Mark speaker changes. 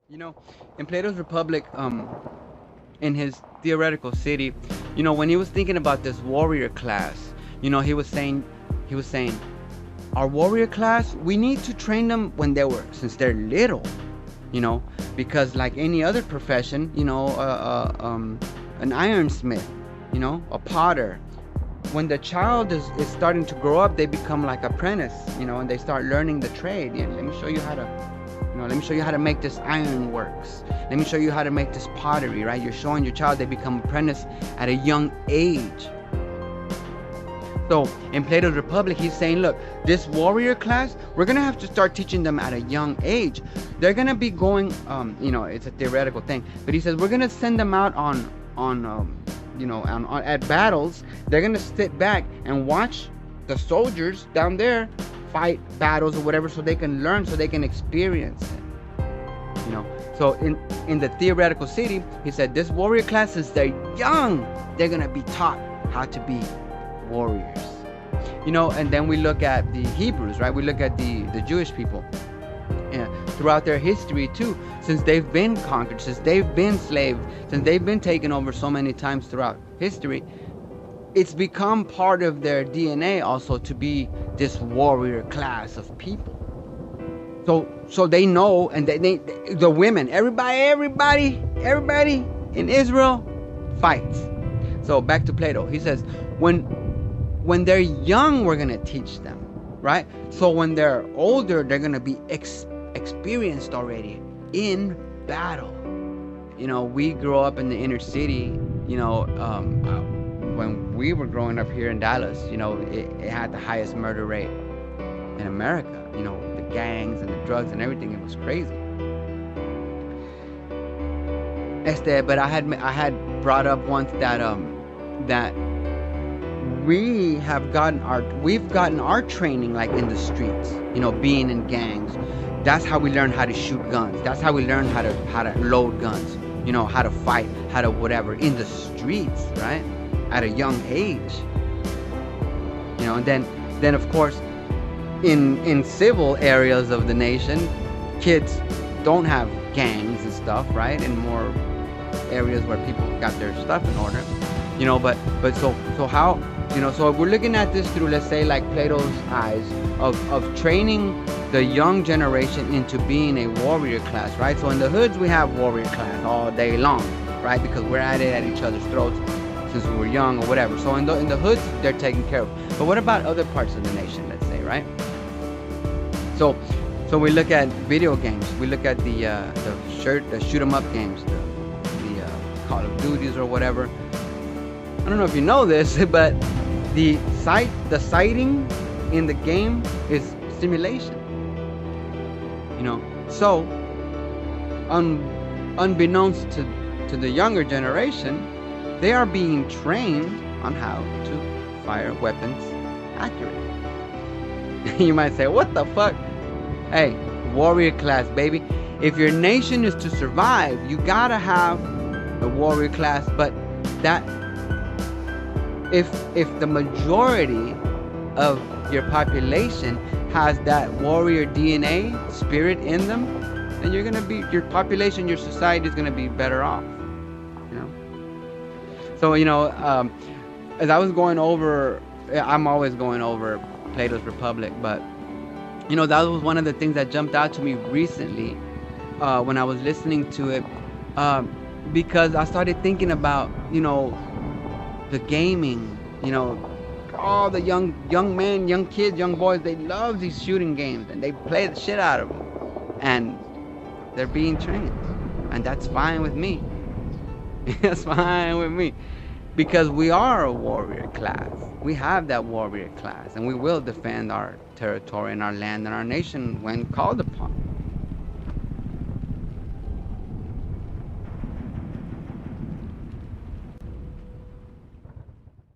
Speaker 1: You know, in Plato's Republic, in his theoretical city, when he was thinking about this warrior class, he was saying, our warrior class, we need to train them since they're little, you know, because like any other profession, an ironsmith, a potter, when the child is starting to grow up, they become like apprentice, and they start learning the trade. Let me show you how to, let me show you how to make this iron works. Let me show you how to make this pottery, right? You're showing your child, they become apprentice at a young age. So in Plato's Republic, he's saying, look, this warrior class, we're going to have to start teaching them at a young age. They're going to be going, it's a theoretical thing, but he says, we're going to send them out at battles. They're going to sit back and watch the soldiers down there fight battles or whatever, so they can learn, so they can experience it. So in the theoretical city, he said, this warrior class, since they're young, they're going to be taught how to be warriors. And then we look at the Hebrews, right? We look at the Jewish people. Yeah, throughout their history too, since they've been conquered, since they've been slaves, since they've been taken over so many times throughout history, it's become part of their DNA also to be this warrior class of people. So they know, and the women, everybody in Israel fights. So back to Plato, he says, when they're young, we're gonna teach them, right? So when they're older, they're gonna be experienced already in battle. We grew up in the inner city. When we were growing up here in Dallas, it had the highest murder rate in America. The gangs and the drugs and everything, it was crazy. But I had brought up once that we've gotten our training like in the streets, being in gangs. That's how we learn how to shoot guns. That's how we learn how to load guns, how to fight, how to whatever, in the streets, right? At a young age. And then of course in civil areas of the nation, kids don't have gangs and stuff, right? In more areas where people got their stuff in order. But so how, so if we're looking at this through, let's say, like Plato's eyes of training the young generation into being a warrior class, right? So in the hoods, we have warrior class all day long, right? Because we're at it at each other's throats since we were young or whatever. So in the hoods, they're taken care of. But what about other parts of the nation, let's say, right? So we look at video games. We look at the shoot 'em up games, the Call of Duties or whatever. I don't know if you know this, but the sighting in the game is simulation. So unbeknownst to the younger generation, they are being trained on how to fire weapons accurately. You might say, what the fuck? Hey, warrior class, baby. If your nation is to survive, you gotta have a warrior class. But that if the majority of your population has that warrior DNA spirit in them, then your population, your society is gonna be better off. So as I was going over, I'm always going over Plato's Republic, but that was one of the things that jumped out to me recently when I was listening to it, because I started thinking about the gaming. All the young men, young kids, young boys, they love these shooting games and they play the shit out of them, and they're being trained, and that's fine with me. That's fine with me, because we are a warrior class. We have that warrior class, and we will defend our territory and our land and our nation when called upon.